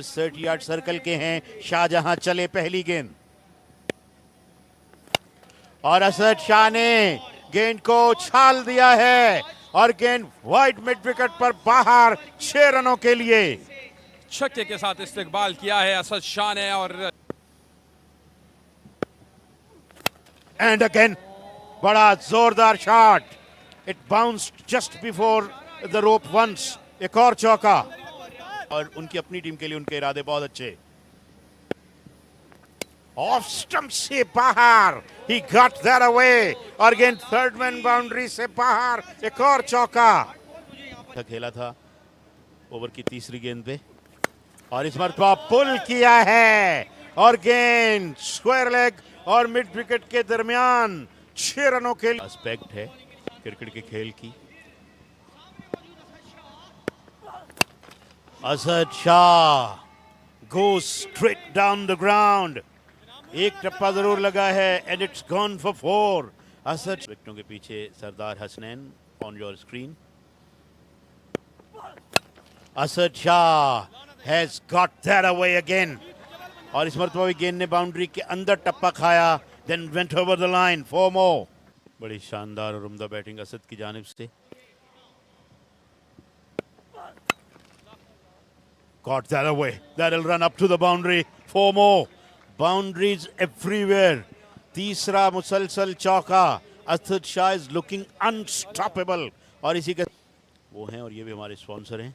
30 yard circle के हैं। शाहजहां चले पहली गेंद और असद शाह ने गेंद को उछाल दिया है और गेंद वाइड मिड विकेट पर बाहर 6 रनों के लिए। छक्के के साथ इस्तेकबाल किया है असद शाह ने और एंड अगेन बड़ा जोरदार shot, it bounced just before the rope once. एक और चौका और उनकी अपनी टीम के लिए उनके इरादे बहुत अच्छे। ऑफ स्टंप से बाहर, ही गॉट दैट अवे और गेंद थर्ड मैन बाउंड्री से बाहर। एक और चौका खेला था ओवर की तीसरी गेंद पे और इस मरतबा पुल किया है और गेंद स्क्वायर लेग और मिड विकेट के दरमियान 6 रनों के लिए। एस्पेक्ट है क्रिकेट के खेल की। Asad Shah goes straight down the ground। एक टप्पा जरूर लगा है and it's gone for 4। Asad विकेटों के पीछे सरदार Hasnain on your screen। Asad Shah has got that away again और इस मरतबा भी गेंद ने बाउंड्री के अंदर टप्पा खाया, then went over the line 4 more। बड़ी शानदार और उम्दा बैटिंग असद की जानिब से। Got that away, that'll run up to the boundary 4 more। Boundaries everywhere। तीसरा मुसलसल चौका। Asad Shah is looking unstoppable और इसी के वो हैं और ये भी हमारे स्पॉन्सर हैं।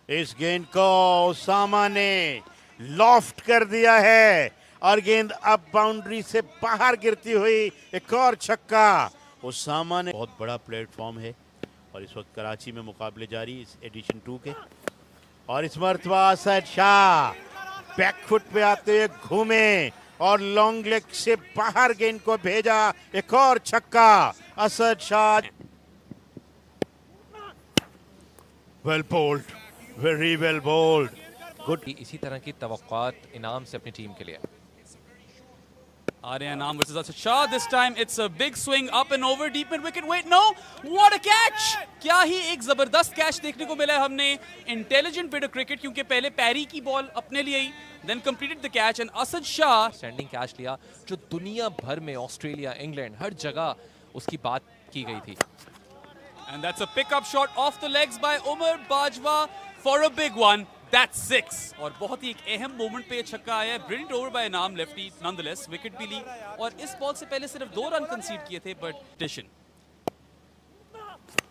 इस गेंद को उसामा ने लॉफ्ट कर दिया है और गेंद अब बाउंड्री से बाहर गिरती हुई। एक और छक्का। उसामा ने बहुत बड़ा प्लेटफॉर्म है और इस वक्त कराची में मुकाबले जारी इस एडिशन 2 के और इस मरतबा असद शाह बैकफुट पे आते हुए घूमे और लॉन्ग लेग से बाहर गेंद को भेजा। एक और छक्का। Asad Shah well bowled, very well bowled, good. इसी तरह की तवक्कुआत इनाम से अपनी टीम के लिए। Arya Naam versus Asad Shah. This time it's a big swing up and over deep mid wicket. Wait, no! What a catch! क्या ही एक जबरदस्त कैच देखने को मिला है हमने। इंटेलिजेंट बिट ऑफ क्रिकेट, क्योंकि पहले पैरी की बॉल अपने लिए ही, then completed the catch and Asad Shah standing catch लिया जो दुनिया भर में ऑस्ट्रेलिया, इंग्लैंड, हर जगह उसकी बात की गई थी। And that's a pickup shot off the legs by Umar Bajwa for a big one. That's 6 और बहुत ही एक अहम मोमेंट पे छक्का आया है। ब्रिलियंट ओवर बाय नाम लेफ्टी, नॉनदलेस विकेट भी ली और इस बॉल से पहले सिर्फ 2 रन कंसीड किए थे बट टिशन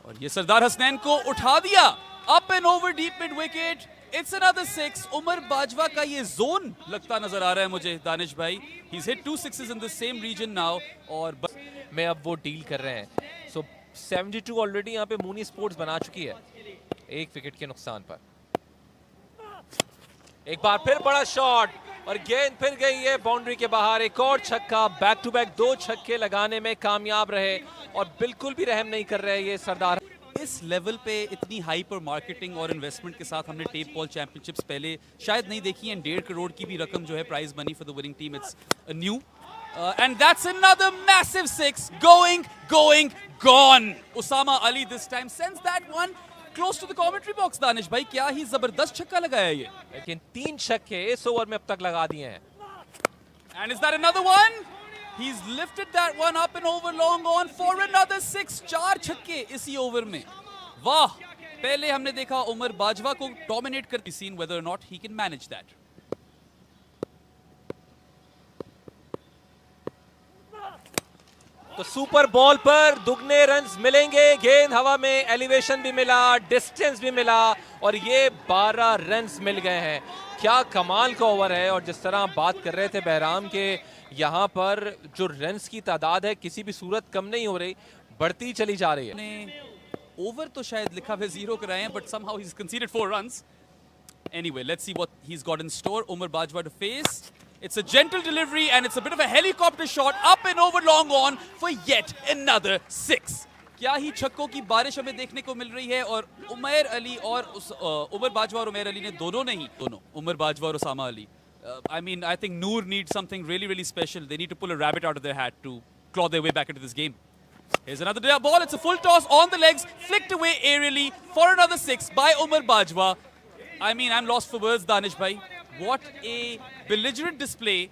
और ये सरदार हसनैन को उठा दिया up and over deep mid wicket. It's another 6। Umar Bajwa का ये जोन लगता नजर आ रहा है मुझे दानिश भाई। He is hit 2 sixes in the same region now और में अब वो डील कर रहे हैं। सो 72 ऑलरेडी यहाँ पे मूनी स्पोर्ट्स बना चुकी है 1 विकेट के नुकसान पर। एक बार फिर बड़ा शॉट और गेंद फिर गई है बाउंड्री के बाहर। एक और छक्का, बैक टू बैक 2 छक्के लगाने में कामयाब रहे और बिल्कुल भी रहम नहीं कर रहे ये सरदार। इस लेवल पे इतनी हाइपर मार्केटिंग और इन्वेस्टमेंट के साथ हमने टेप बॉल चैंपियनशिप्स पहले शायद नहीं देखी है। 1.5 करोड़ की भी रकम जो है prize money for the winning team, it's new and that's another massive 6 going gone। Usama Ali this time sends that one close to the commentary box। Danish भाई क्या ही जबरदस्त छक्का लगाया ये, लेकिन 3 छक्के इस ओवर में अब तक लगा दिए हैं। and is that another one? He's lifted that one up and over long on for another 6। 4 छक्के इसी ओवर में, वाह। पहले हमने देखा उमर बाजवा को डोमिनेट करती scene, whether or not he can manage that। तो सुपर बॉल पर दुगने रन्स मिलेंगे। गेंद हवा में, एलिवेशन भी मिला, डिस्टेंस भी मिला और ये 12 रन्स मिल गए हैं। क्या कमाल का ओवर है और जिस तरह आप बात कर रहे थे बहराम के, यहाँ पर जो रन्स की तादाद है किसी भी सूरत कम नहीं हो रही, बढ़ती चली जा रही है। ओवर तो शायद लिखा हुआ 0 कराए हैं but somehow he's conceded 4 runs। Anyway, let's see what he's got in store। Umar Bajwa to face। It's a gentle delivery and it's a bit of a helicopter shot up and over long on for yet another 6। क्या ही छक्कों की बारिश हमें देखने को मिल रही है और उमर अली और उमर बाजवा और उमर अली ने दोनों उमर बाजवा और Usama Ali, I mean I think Noor needs something really special। They need to pull a rabbit out of their hat to claw their way back into this game। Here's another ball, it's a full toss on the legs, flicked away aerially for another 6 by Umar Bajwa। I mean, I'm lost for words, Danish bhai. What a belligerent display.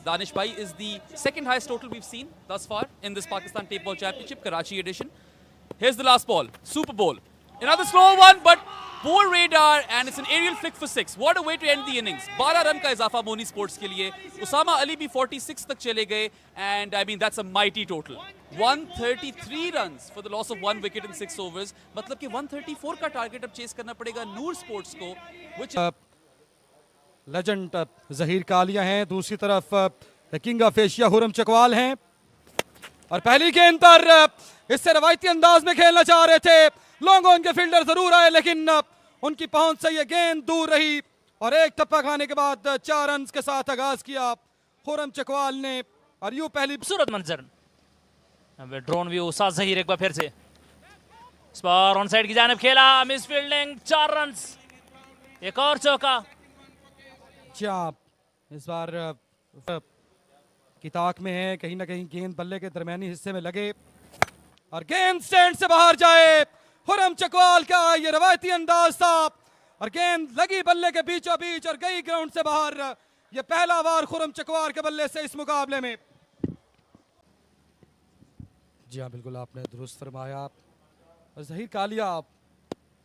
Danish bhai is the second highest total we've seen thus far in this Pakistan Tape Ball Championship, Karachi edition. Here's the last ball, Super Bowl. Another slow one, but poor radar, and it's an aerial flick for 6. What a way to end the innings. 12 run का इजाफा Moni sports के लिए. उसामा अली भी 46 तक चले गए, and I mean that's a mighty total. 133 runs for the loss of 1 wicket in 6 overs. मतलब कि 134 का टारगेट अब चेस करना पड़ेगा नूर स्पोर्ट्स को, which लेजेंड जहीर कालिया हैं, दूसरी तरफ किंग ऑफ एशिया हुरम चकवाल हैं, और पहली गेंद पर इससे रवायती अंदाज में खेलना चाह रहे थे. लॉन्ग ऑन के फील्डर जरूर आए, लेकिन उनकी पहुंच से ये गेंद दूर रही, और एक टप्पा खाने के बाद 4 रन के साथ आगाज किया हुरम चकवाल ने. और यूं पहली खूबसूरत मंजर. ड्रोन व्यू, उस्ताद जहीर एक बार फिर से इस बार ऑन साइड की जानिब खेला, मिस फील्डिंग, 4 रन, एक और चौका. इस बार की ताक में है, कहीं ना कहीं गेंद बल्ले के दरमियानी हिस्से में लगे और गेंद स्टैंड से बाहर जाए. हुरम चकवाल का ये रवायती अंदाज था, और गेंद लगी बल्ले के बीचों बीच और गई ग्राउंड से बाहर. ये पहला वार हुरम चकवाल के बल्ले से इस मुकाबले में. जी हाँ, बिल्कुल आपने दुरुस्त फरमाया. और जहीर कालिया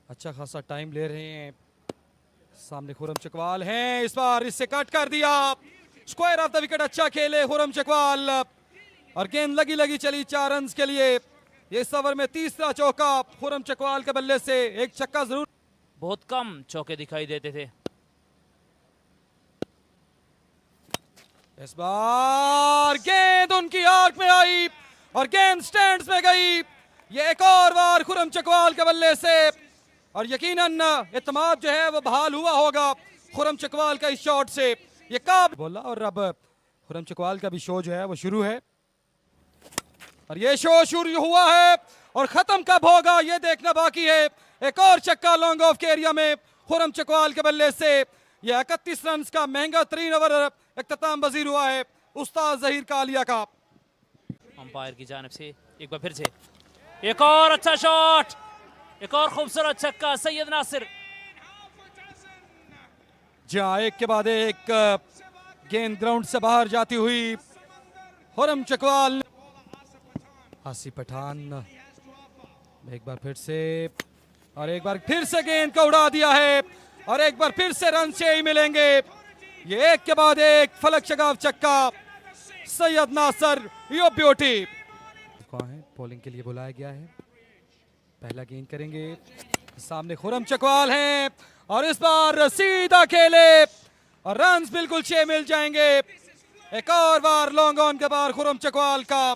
अच्छा खासा टाइम ले रहे हैं. सामने खुरम चकवाल हैं, इस बार इससे कट कर दिया. स्क्वायर ऑफ द विकेट अच्छा खेले खुरम चकवाल, और गेंद लगी लगी चली 4 रन के लिए. ये इस ओवर में तीसरा चौका खुरम चकवाल के बल्ले से. एक छक्का जरूर, बहुत कम चौके दिखाई देते थे. इस बार गेंद उनकी आंख में आई और गेंद स्टैंड्स में गई. ये एक और बार खुरम चकवाल के बल्ले से, और यकीनन इत्मीनान जो है वो बहाल हुआ होगा खुरम चकवाल का इस शॉट से. ये काब बोला, और अब खुरम चकवाल का भी शो जो है वो शुरू है, और ये शो शुरू हुआ है और खत्म कब होगा ये देखना बाकी है. एक और छक्का लॉन्ग ऑफ के एरिया में खुरम चकवाल के बल्ले से. ये 31 रन का महंगा तरीन ओवर इख्तिताम पजीर हुआ है उस्ताद जहीर कालिया का. अंपायर की जानिब से एक बार फिर से एक और अच्छा शॉट, एक और खूबसूरत छक्का सैयद नासिर. जहाँ एक के बाद एक गेंद ग्राउंड से बाहर जाती हुई हुरम चकवाल. आसिफ पठान एक बार फिर से, और एक बार फिर से गेंद को उड़ा दिया है, और एक बार फिर से रन से ही मिलेंगे. ये एक के बाद एक फलक शगाफ छक्का सैयद नासिर. यो ब्यूटी कौन है, बॉलिंग के लिए बुलाया गया है. पहला गेंद करेंगे, सामने खुरम चकवाल हैं, और इस बार सीधा खेले और रन्स बिल्कुल 6 मिल जाएंगे. एक और बार लॉन्ग ऑन के बाद खुरम चकवाल का,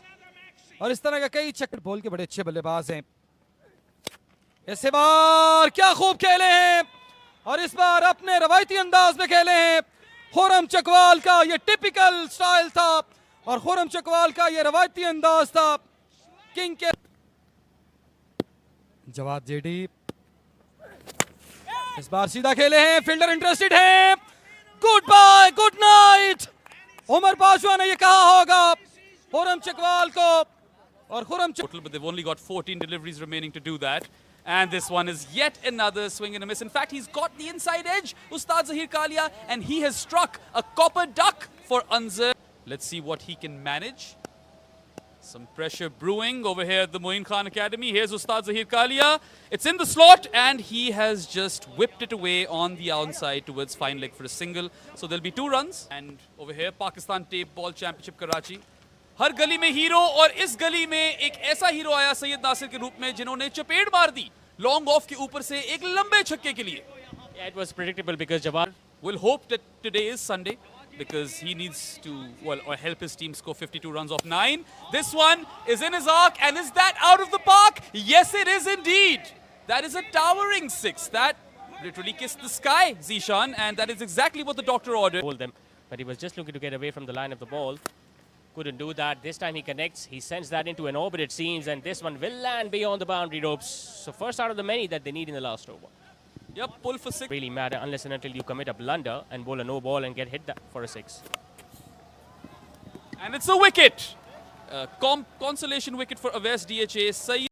और इस तरह का कई छक्के. बॉल के बड़े अच्छे बल्लेबाज हैं. इस बार क्या खूब खेले हैं, और इस बार अपने रवायती अंदाज में खेले हैं. खुरम चकवाल का ये टिपिकल स्टाइल था, और खुरम चकवाल का ये रवायती अंदाज था. किंग के जवाद जेडी इस बार सीधा खेले हैं, फील्डर इंटरेस्टेड हैं. Goodbye, good night. Umar Bajwa ने ये कहा होगा खुरम चकवाल को, और Khurram total, but they've only got 14 deliveries remaining to do that. And this one is yet another swing and a miss. In fact, he's got the inside edge, Ustad Zahir Kalia, and he has struck a copper duck for Anzar. Let's see what he can manage. Some pressure brewing over here at the Moin Khan Academy. Here's Ustad Zahir Kalia. It's in the slot, and he has just whipped it away on the outside towards fine leg for a single. So there'll be 2 runs. And over here, Pakistan Tape Ball Championship Karachi. हर गली में hero, और इस गली में एक ऐसा hero आया सैयद नासिर के रूप में, जिन्होंने चपेट मार दी लॉन्ग ऑफ के ऊपर से एक लंबे छक्के के लिए. Yeah, it was predictable because Jawad We'll hope that today is Sunday, because he needs to, well, or help his team score 52 runs off 9. This one is in his arc, and is that out of the park? Yes, it is indeed. That is a towering 6. That literally kissed the sky, Zishan, and that is exactly what the doctor ordered. Hold them, but he was just looking to get away from the line of the ball. Couldn't do that. This time he connects. He sends that into an orbit, it seems, and this one will land beyond the boundary ropes. So first out of the many that they need in the last over. Yep, pull for 6. Really matter unless and until you commit a blunder and bowl a no ball and get hit for a 6. And it's a wicket. Consolation wicket for Awais DHA.